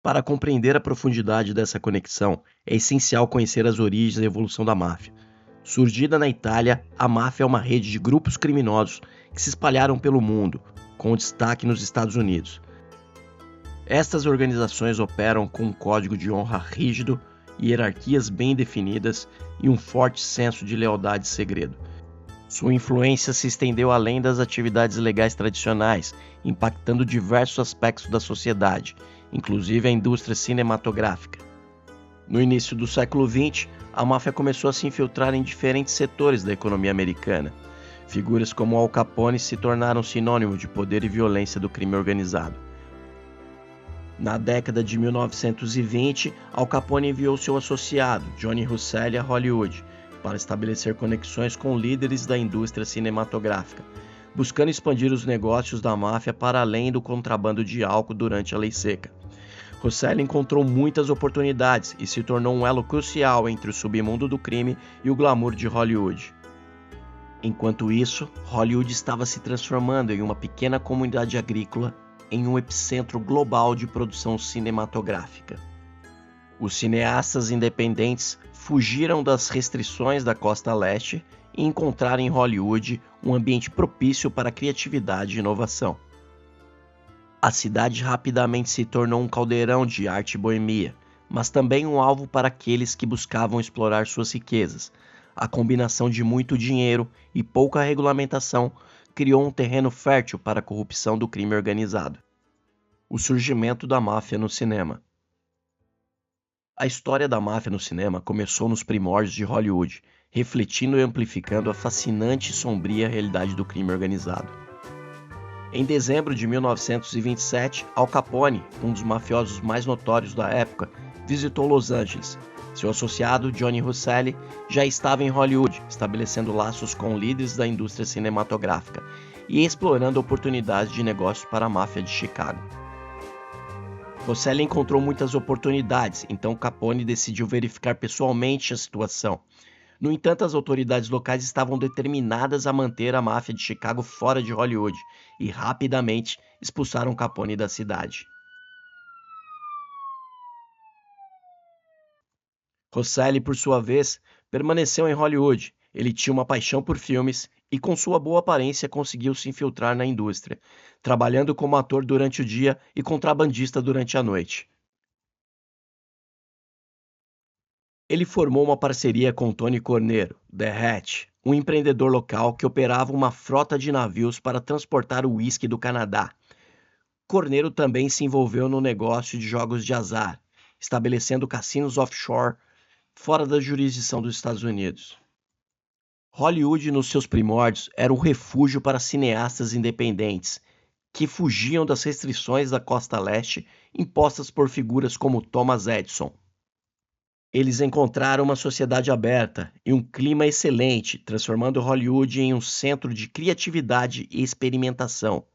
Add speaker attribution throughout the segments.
Speaker 1: Para compreender a profundidade dessa conexão, é essencial conhecer as origens e a evolução da máfia. Surgida na Itália, a máfia é uma rede de grupos criminosos que se espalharam pelo mundo, com destaque nos Estados Unidos. Estas organizações operam com um código de honra rígido, hierarquias bem definidas e um forte senso de lealdade e segredo. Sua influência se estendeu além das atividades legais tradicionais, impactando diversos aspectos da sociedade, inclusive a indústria cinematográfica. No início do século XX, a máfia começou a se infiltrar em diferentes setores da economia americana. Figuras como Al Capone se tornaram sinônimo de poder e violência do crime organizado. Na década de 1920, Al Capone enviou seu associado, Johnny Russell, a Hollywood, para estabelecer conexões com líderes da indústria cinematográfica, buscando expandir os negócios da máfia para além do contrabando de álcool durante a Lei Seca. Russell encontrou muitas oportunidades e se tornou um elo crucial entre o submundo do crime e o glamour de Hollywood. Enquanto isso, Hollywood estava se transformando em uma pequena comunidade agrícola em um epicentro global de produção cinematográfica. Os cineastas independentes fugiram das restrições da costa leste e encontraram em Hollywood um ambiente propício para a criatividade e inovação. A cidade rapidamente se tornou um caldeirão de arte boêmia, mas também um alvo para aqueles que buscavam explorar suas riquezas. A combinação de muito dinheiro e pouca regulamentação criou um terreno fértil para a corrupção do crime organizado. O surgimento da máfia no cinema. A história da máfia no cinema começou nos primórdios de Hollywood, refletindo e amplificando a fascinante e sombria realidade do crime organizado. Em dezembro de 1927, Al Capone, um dos mafiosos mais notórios da época, visitou Los Angeles. Seu associado, Johnny Russell, já estava em Hollywood, estabelecendo laços com líderes da indústria cinematográfica e explorando oportunidades de negócios para a máfia de Chicago. Russell encontrou muitas oportunidades, então Capone decidiu verificar pessoalmente a situação. No entanto, as autoridades locais estavam determinadas a manter a máfia de Chicago fora de Hollywood e rapidamente expulsaram Capone da cidade. Russell, por sua vez, permaneceu em Hollywood. Ele tinha uma paixão por filmes e, com sua boa aparência, conseguiu se infiltrar na indústria, trabalhando como ator durante o dia e contrabandista durante a noite. Ele formou uma parceria com Tony Cornero, The Hatch, um empreendedor local que operava uma frota de navios para transportar o uísque do Canadá. Cornero também se envolveu no negócio de jogos de azar, estabelecendo cassinos offshore fora da jurisdição dos Estados Unidos. Hollywood, nos seus primórdios, era um refúgio para cineastas independentes, que fugiam das restrições da costa leste impostas por figuras como Thomas Edison. Eles encontraram uma sociedade aberta e um clima excelente, transformando Hollywood em um centro de criatividade e experimentação.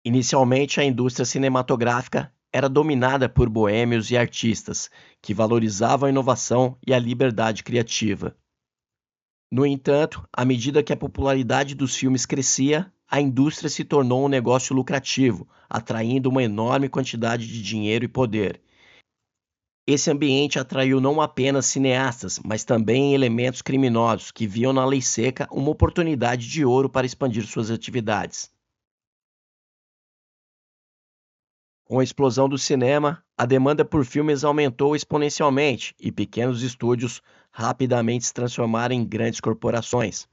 Speaker 1: Inicialmente, a indústria cinematográfica era dominada por boêmios e artistas, que valorizavam a inovação e a liberdade criativa. No entanto, à medida que a popularidade dos filmes crescia, a indústria se tornou um negócio lucrativo, atraindo uma enorme quantidade de dinheiro e poder. Esse ambiente atraiu não apenas cineastas, mas também elementos criminosos que viam na Lei Seca uma oportunidade de ouro para expandir suas atividades. Com a explosão do cinema, a demanda por filmes aumentou exponencialmente e pequenos estúdios rapidamente se transformaram em grandes corporações.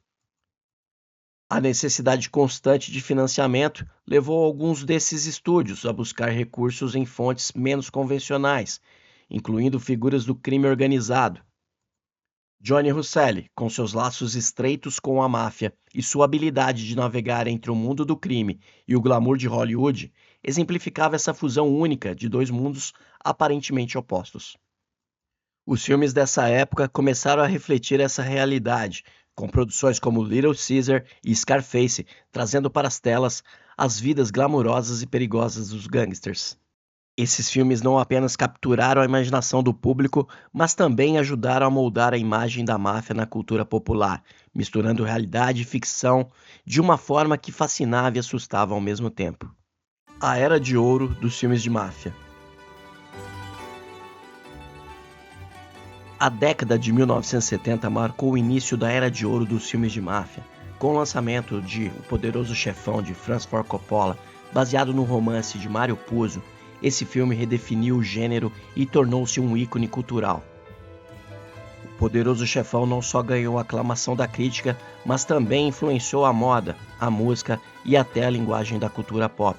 Speaker 1: A necessidade constante de financiamento levou alguns desses estúdios a buscar recursos em fontes menos convencionais, incluindo figuras do crime organizado. Johnny Russell, com seus laços estreitos com a máfia e sua habilidade de navegar entre o mundo do crime e o glamour de Hollywood, exemplificava essa fusão única de dois mundos aparentemente opostos. Os filmes dessa época começaram a refletir essa realidade, com produções como Little Caesar e Scarface trazendo para as telas as vidas glamourosas e perigosas dos gangsters. Esses filmes não apenas capturaram a imaginação do público, mas também ajudaram a moldar a imagem da máfia na cultura popular, misturando realidade e ficção de uma forma que fascinava e assustava ao mesmo tempo. A Era de Ouro dos filmes de máfia. A década de 1970 marcou o início da Era de Ouro dos filmes de máfia, com o lançamento de O Poderoso Chefão de Francis Ford Coppola, baseado no romance de Mario Puzo. Esse filme redefiniu o gênero e tornou-se um ícone cultural. O Poderoso Chefão não só ganhou a aclamação da crítica, mas também influenciou a moda, a música e até a linguagem da cultura pop.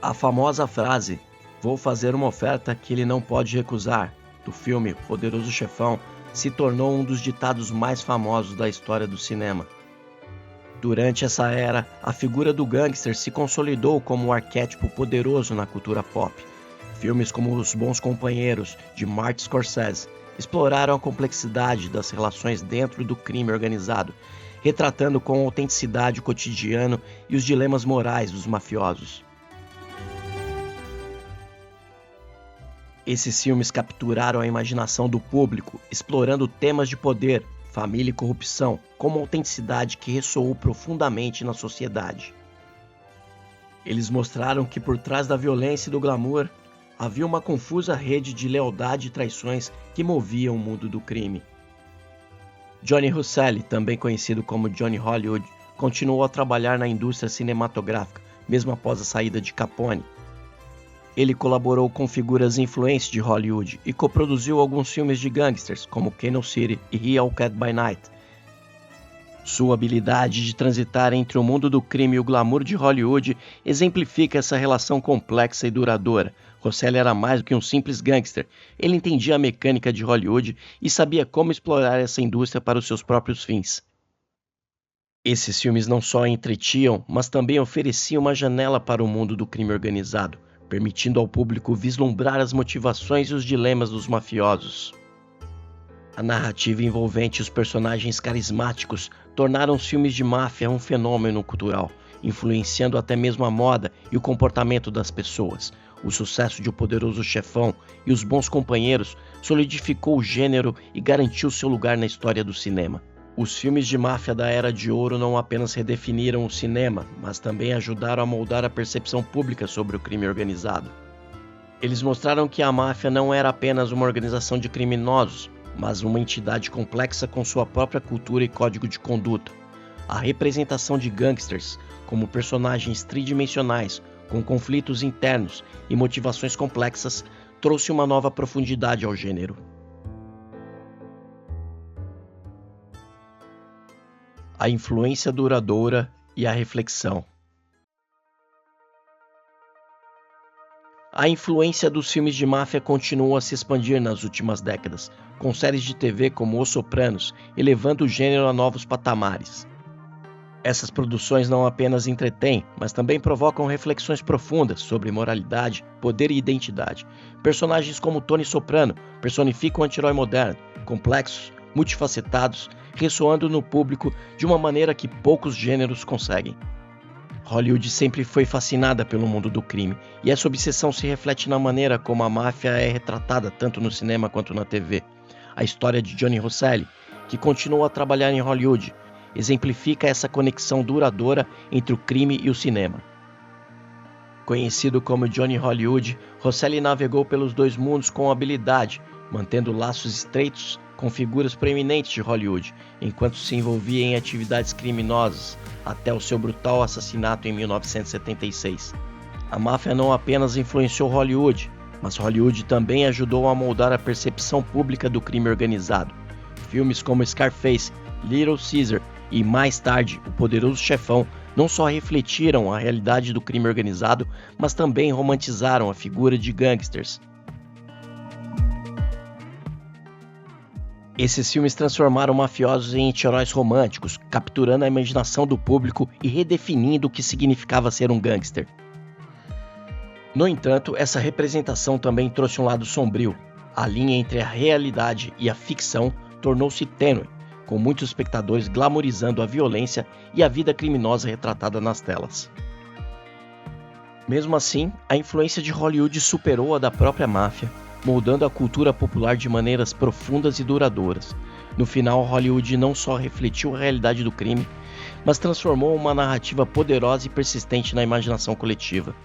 Speaker 1: A famosa frase, "Vou fazer uma oferta que ele não pode recusar", do filme Poderoso Chefão, se tornou um dos ditados mais famosos da história do cinema. Durante essa era, a figura do gangster se consolidou como um arquétipo poderoso na cultura pop. Filmes como Os Bons Companheiros, de Martin Scorsese, exploraram a complexidade das relações dentro do crime organizado, retratando com autenticidade o cotidiano e os dilemas morais dos mafiosos. Esses filmes capturaram a imaginação do público, explorando temas de poder, família e corrupção, com uma autenticidade que ressoou profundamente na sociedade. Eles mostraram que por trás da violência e do glamour, havia uma confusa rede de lealdade e traições que movia o mundo do crime. Johnny Husselli, também conhecido como Johnny Hollywood, continuou a trabalhar na indústria cinematográfica, mesmo após a saída de Capone. Ele colaborou com figuras influentes de Hollywood e coproduziu alguns filmes de gangsters, como Canyon City e Hellcat by Night. Sua habilidade de transitar entre o mundo do crime e o glamour de Hollywood exemplifica essa relação complexa e duradoura. Husselli era mais do que um simples gangster. Ele entendia a mecânica de Hollywood e sabia como explorar essa indústria para os seus próprios fins. Esses filmes não só entretinham, mas também ofereciam uma janela para o mundo do crime organizado, permitindo ao público vislumbrar as motivações e os dilemas dos mafiosos. A narrativa envolvente e os personagens carismáticos tornaram os filmes de máfia um fenômeno cultural, influenciando até mesmo a moda e o comportamento das pessoas. O sucesso de O Poderoso Chefão e Os Bons Companheiros solidificou o gênero e garantiu seu lugar na história do cinema. Os filmes de máfia da Era de Ouro não apenas redefiniram o cinema, mas também ajudaram a moldar a percepção pública sobre o crime organizado. Eles mostraram que a máfia não era apenas uma organização de criminosos, mas uma entidade complexa com sua própria cultura e código de conduta. A representação de gangsters como personagens tridimensionais, com conflitos internos e motivações complexas, trouxe uma nova profundidade ao gênero. A influência duradoura e a reflexão. A influência dos filmes de máfia continuou a se expandir nas últimas décadas, com séries de TV como Os Sopranos, elevando o gênero a novos patamares. Essas produções não apenas entretêm, mas também provocam reflexões profundas sobre moralidade, poder e identidade. Personagens como Tony Soprano personificam o anti-herói moderno, complexos, multifacetados, ressoando no público de uma maneira que poucos gêneros conseguem. Hollywood sempre foi fascinada pelo mundo do crime, e essa obsessão se reflete na maneira como a máfia é retratada tanto no cinema quanto na TV. A história de Johnny Husselli, que continuou a trabalhar em Hollywood, exemplifica essa conexão duradoura entre o crime e o cinema. Conhecido como Johnny Hollywood, Husselli navegou pelos dois mundos com habilidade, mantendo laços estreitos com figuras proeminentes de Hollywood, enquanto se envolvia em atividades criminosas, até o seu brutal assassinato em 1976. A máfia não apenas influenciou Hollywood, mas Hollywood também ajudou a moldar a percepção pública do crime organizado. Filmes como Scarface, Little Caesar e, mais tarde, O Poderoso Chefão não só refletiram a realidade do crime organizado, mas também romantizaram a figura de gangsters. Esses filmes transformaram mafiosos em anti-heróis românticos, capturando a imaginação do público e redefinindo o que significava ser um gangster. No entanto, essa representação também trouxe um lado sombrio. A linha entre a realidade e a ficção tornou-se tênue, com muitos espectadores glamorizando a violência e a vida criminosa retratada nas telas. Mesmo assim, a influência de Hollywood superou a da própria máfia, moldando a cultura popular de maneiras profundas e duradouras. No final, Hollywood não só refletiu a realidade do crime, mas transformou uma narrativa poderosa e persistente na imaginação coletiva.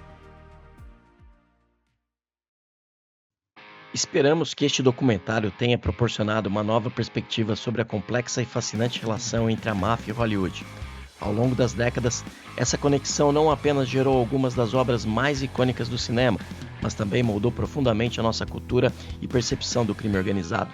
Speaker 1: Esperamos que este documentário tenha proporcionado uma nova perspectiva sobre a complexa e fascinante relação entre a máfia e Hollywood. Ao longo das décadas, essa conexão não apenas gerou algumas das obras mais icônicas do cinema, mas também moldou profundamente a nossa cultura e percepção do crime organizado.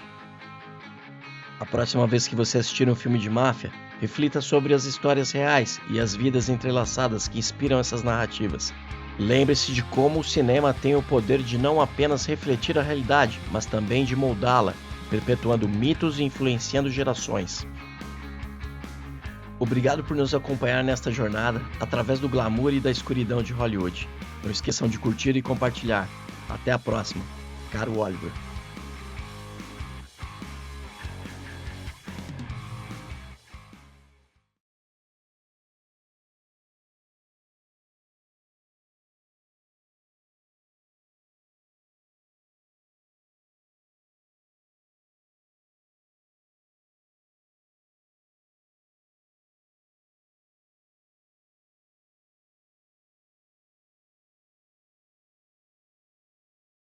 Speaker 1: A próxima vez que você assistir um filme de máfia, reflita sobre as histórias reais e as vidas entrelaçadas que inspiram essas narrativas. Lembre-se de como o cinema tem o poder de não apenas refletir a realidade, mas também de moldá-la, perpetuando mitos e influenciando gerações. Obrigado por nos acompanhar nesta jornada através do glamour e da escuridão de Hollywood. Não esqueçam de curtir e compartilhar. Até a próxima. Caro Oliver.